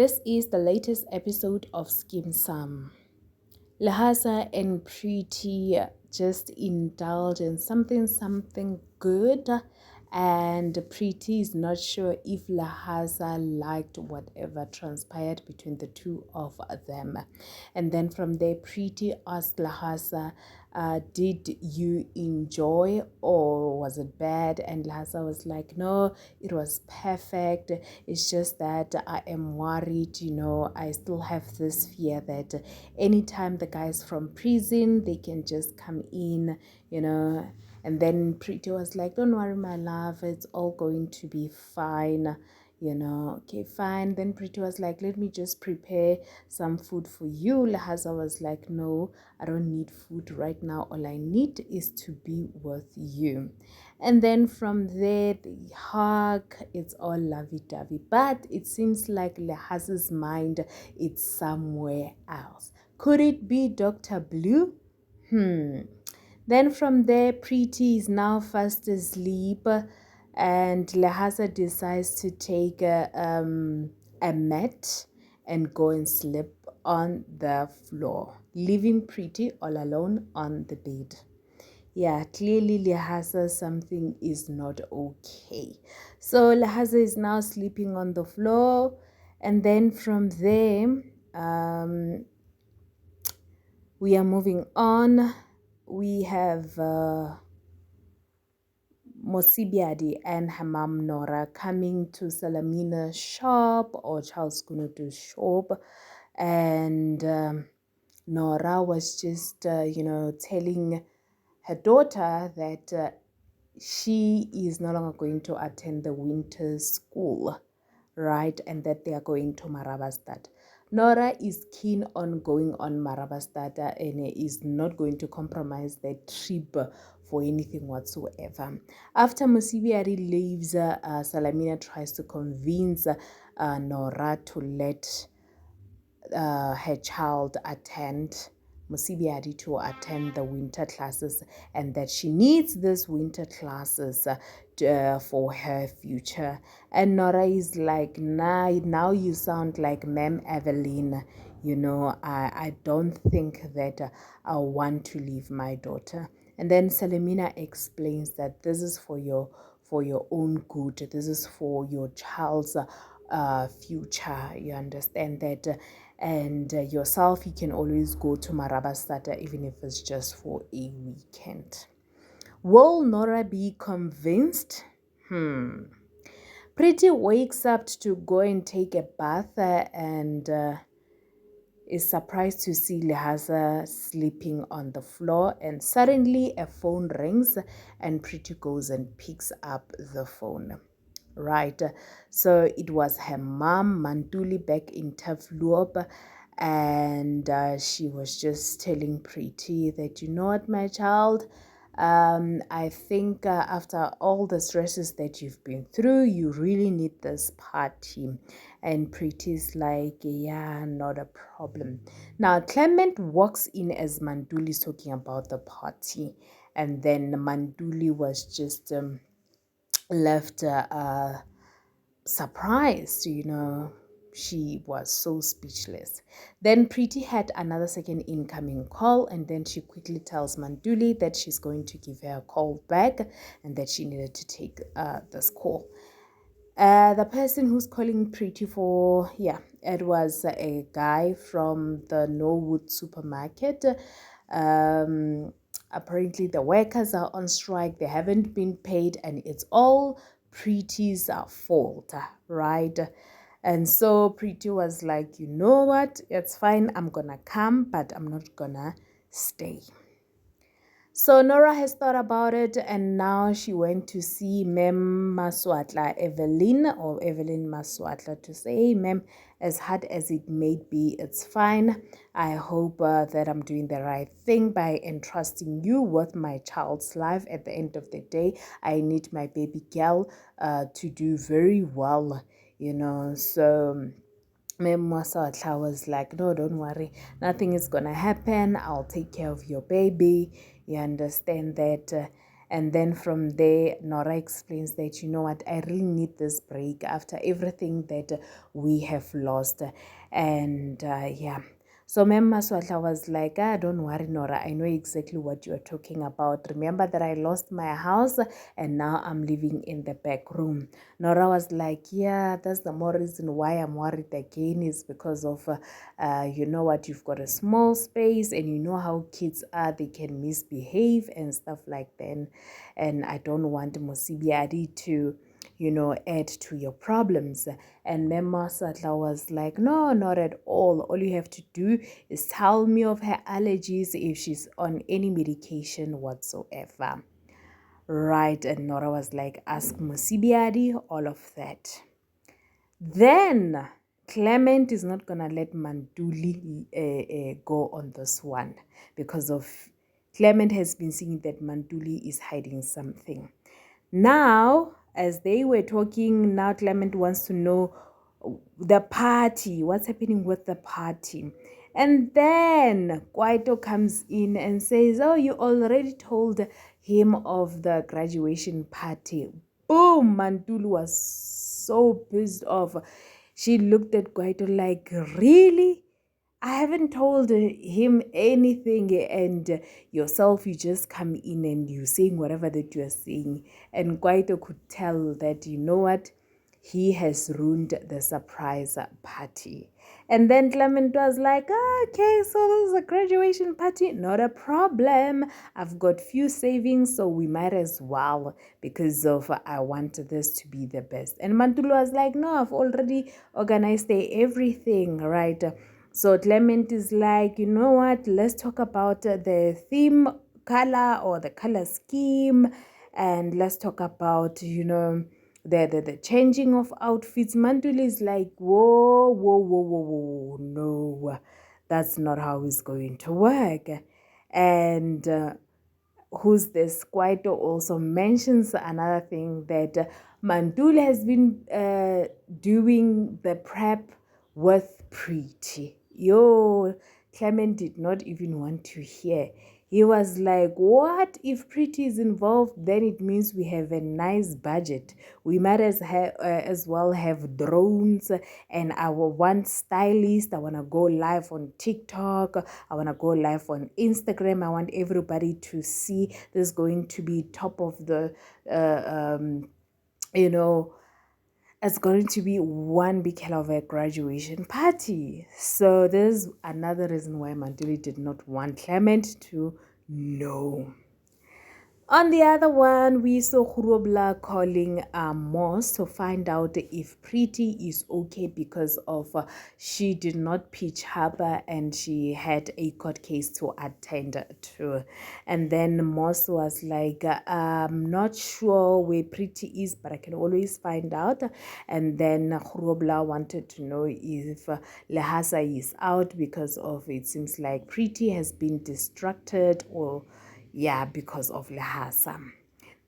This is the latest episode of Skeem Saam. Lehasa and Pretty just indulge in something good, and Pretty is not sure if Lehasa liked whatever transpired between the two of them. And then from there, Pretty asked Lehasa, did you enjoy or was it bad? And Lehasa was like, no, it was perfect. It's just that I am worried, I still have this fear that anytime the guys from prison, they can just come in, and then Pretty was like, don't worry, my love, it's all going to be fine. Okay, fine. Then Pretty was like, let me just prepare some food for you. Lehasa was like, no, I don't need food right now. All I need is to be with you. And then from there, the hug, it's all lovey-dovey. But it seems like Lehasa's mind is somewhere else. Could it be Dr. Blue? Then from there, Pretty is now fast asleep, and Lehasa decides to take a mat and go and sleep on the floor, leaving Pretty all alone on the bed. Yeah, clearly Lehasa, something is not okay. So Lehasa is now sleeping on the floor, and then from there, we are moving on. We have Mosibiadi and her mom Nora coming to Salamina's shop or Charles Kunutu's shop, and Nora was just telling her daughter that she is no longer going to attend the winter school, right, and that they are going to Marabastad. Nora is keen on going on Marabastad and is not going to compromise their trip for anything whatsoever. After Musibiari leaves, Salamina tries to convince Nora to let her child attend Musibiadi to attend the winter classes, and that she needs these winter classes for her future. And Nora is like, nah, now you sound like Ma'am Evelyn. I don't think that I want to leave my daughter. And then Salamina explains that this is for your own good. This is for your child's future. You understand that? And yourself, you can always go to Marabastata even if it's just for a weekend. Will Nora be convinced? Pretty wakes up to go and take a bath and is surprised to see Lehasa sleeping on the floor, and suddenly a phone rings and Pretty goes and picks up the phone. Right, so it was her mom Mantuli back in Tavluop, and she was just telling Pretty that, you know what, my child, I think after all the stresses that you've been through, you really need this party. And Pretty's like, yeah, not a problem. Now Clement walks in as Manduli is talking about the party, and then Manduli was just left surprised. She was so speechless. Then Pretty had another second incoming call, and then she quickly tells Manduli that she's going to give her a call back and that she needed to take this call. The person who's calling Pretty for, it was a guy from the Norwood supermarket. Apparently the workers are on strike, they haven't been paid, and it's all Pretty's fault, right? And so Pretty was like, you know what, it's fine, I'm gonna come, but I'm not gonna stay. So Nora has thought about it, and now she went to see Mem Maswatla, Evelyn Maswatla, to say, hey, Mem, as hard as it may be, it's fine. I hope that I'm doing the right thing by entrusting you with my child's life. At the end of the day, I need my baby girl to do very well, so Mem Maswatla was like, no, don't worry, nothing is gonna happen. I'll take care of your baby. You understand that? And then from there, Nora explains that, you know what, I really need this break after everything that we have lost. And yeah. So Mem Maswatla was like, don't worry, Nora. I know exactly what you're talking about. Remember that I lost my house and now I'm living in the back room. Nora was like, yeah, that's the more reason why I'm worried again is because of, you know what, you've got a small space and you know how kids are. They can misbehave and stuff like that. And I don't want Mosibiadi to, you know, add to your problems. And Mema Satla was like, no, not at all. All you have to do is tell me of her allergies if she's on any medication whatsoever. Right. And Nora was like, ask Musibiadi all of that. Then Clement is not going to let Manduli go on this one because of Clement has been seeing that Manduli is hiding something. Now, as they were talking, now Clement wants to know the party, what's happening with the party. And then Kwaito comes in and says, oh, you already told him of the graduation party. Boom! Mantulu was so pissed off. She looked at Kwaito like, really? I haven't told him anything, and yourself, you just come in and you saying whatever that you are saying. And Kwaito could tell that, you know what, he has ruined the surprise party. And then Clement was like, okay, so this is a graduation party, not a problem. I've got few savings, so we might as well because of I want this to be the best. And Mantulu was like, no, I've already organized everything, right? So Clement is like, you know what, let's talk about the theme color or the color scheme, and let's talk about, you know, the changing of outfits. Mantul is like, whoa, no, that's not how it's going to work. And who's this? Kwaito also mentions another thing that Mantul has been doing the prep with Preeti. Yo, Clement did not even want to hear. He was like, what if Preeti is involved? Then it means we have a nice budget. We might as well have drones and our one stylist. I want to go live on TikTok. I want to go live on Instagram. I want everybody to see this is going to be top of the, you know, it's going to be one big hell of a graduation party. So there's another reason why Manduli did not want Clement to know. On the other one, we saw Khurobla calling Moss to find out if Preeti is okay because of she did not pitch her and she had a court case to attend to. And then Moss was like, I'm not sure where Preeti is, but I can always find out. And then Khurobla wanted to know if Lehasa is out because of it seems like Preeti has been distracted or because of Lehasa.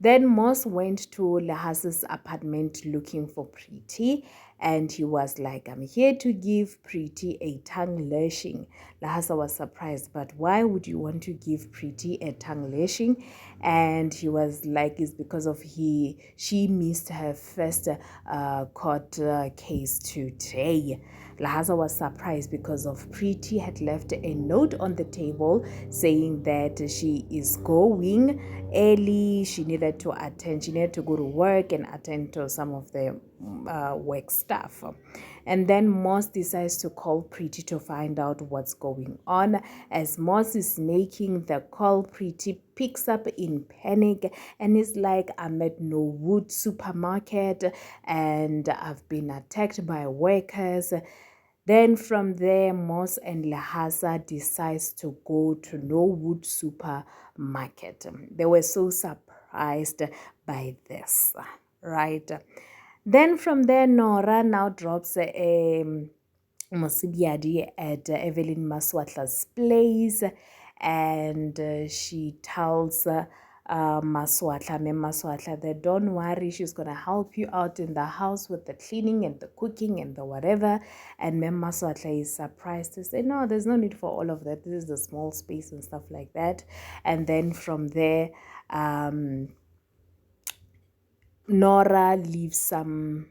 Then Moss went to Lehasa's apartment looking for Preeti, and he was like, I'm here to give Preeti a tongue lashing. Lehasa was surprised, but why would you want to give Preeti a tongue lashing? And he was like, it's because of she missed her first court case today. Lehasa was surprised because of Preeti had left a note on the table saying that she is going early. She needed to go to work and attend to some of the work stuff. And then Moss decides to call Preeti to find out what's going on. As Moss is making the call, Preeti picks up in panic and is like, I'm at Norwood supermarket and I've been attacked by workers. Then from there, Moss and Lehasa decides to go to Norwood supermarket. They were so surprised by this, right? Then from there, Nora now drops a Mosibiadi at Evelyn Maswatla's place, and she tells Maswatla, Mem Maswatla, that don't worry, she's going to help you out in the house with the cleaning and the cooking and the whatever. And Mem Maswatla is surprised to say, no, there's no need for all of that. This is a small space and stuff like that. And then from there, Nora leaves some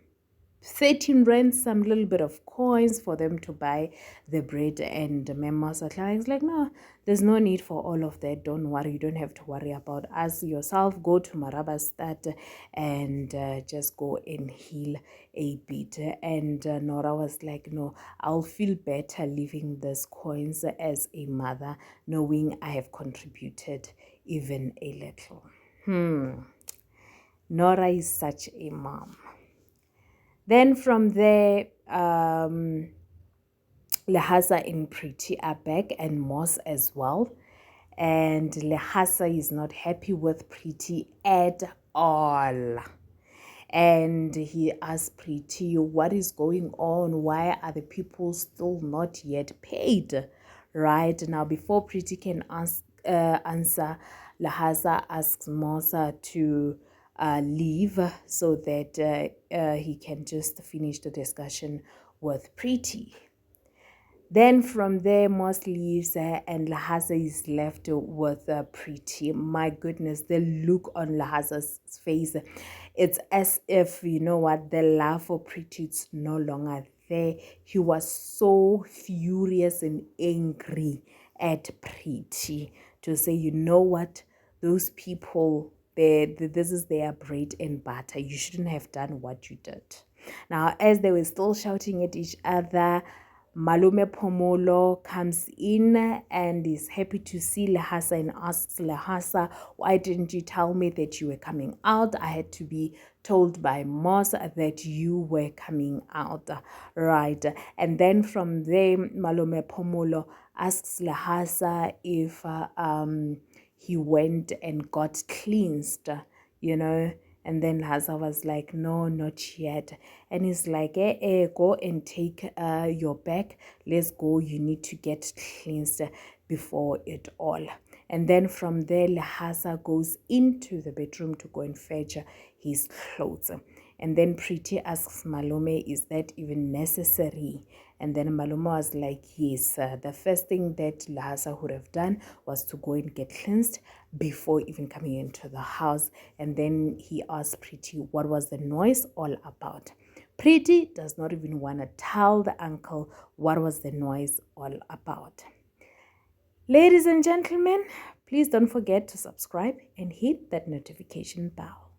13 rands, some little bit of coins for them to buy the bread. And Memos is like, no, there's no need for all of that. Don't worry. You don't have to worry about us yourself. Go to Marabastad and just go and heal a bit. And Nora was like, no, I'll feel better leaving these coins as a mother, knowing I have contributed even a little. Nora is such a mom. Then from there, Lehasa and Pretty are back, and Moss as well. And Lehasa is not happy with Pretty at all. And he asked Pretty, what is going on? Why are the people still not yet paid? Right now, before Pretty can answer, Lehasa asks Mosa to leave so that he can just finish the discussion with Pretty. Then from there, Moss leaves and Lehasa is left with Pretty. My goodness, the look on Lahasa's face, it's as if, you know what, the love for Pretty is no longer there. He was so furious and angry at Pretty to say, you know what, those people, this is their bread and butter. You shouldn't have done what you did. Now, as they were still shouting at each other, Malume Pomolo comes in and is happy to see Lehasa and asks Lehasa, why didn't you tell me that you were coming out? I had to be told by Moss that you were coming out, right? And then from there, Malume Pomolo asks Lehasa if he went and got cleansed, you know. And then Lehasa was like, no, not yet. And he's like, go and take your bag. Let's go. You need to get cleansed before it all. And then from there, Lehasa goes into the bedroom to go and fetch his clothes. And then Pretty asks Malume, is that even necessary? And then Malume was like, yes, the first thing that Lehasa would have done was to go and get cleansed before even coming into the house. And then he asked Pretty, what was the noise all about? Pretty does not even want to tell the uncle what was the noise all about. Ladies and gentlemen, please don't forget to subscribe and hit that notification bell.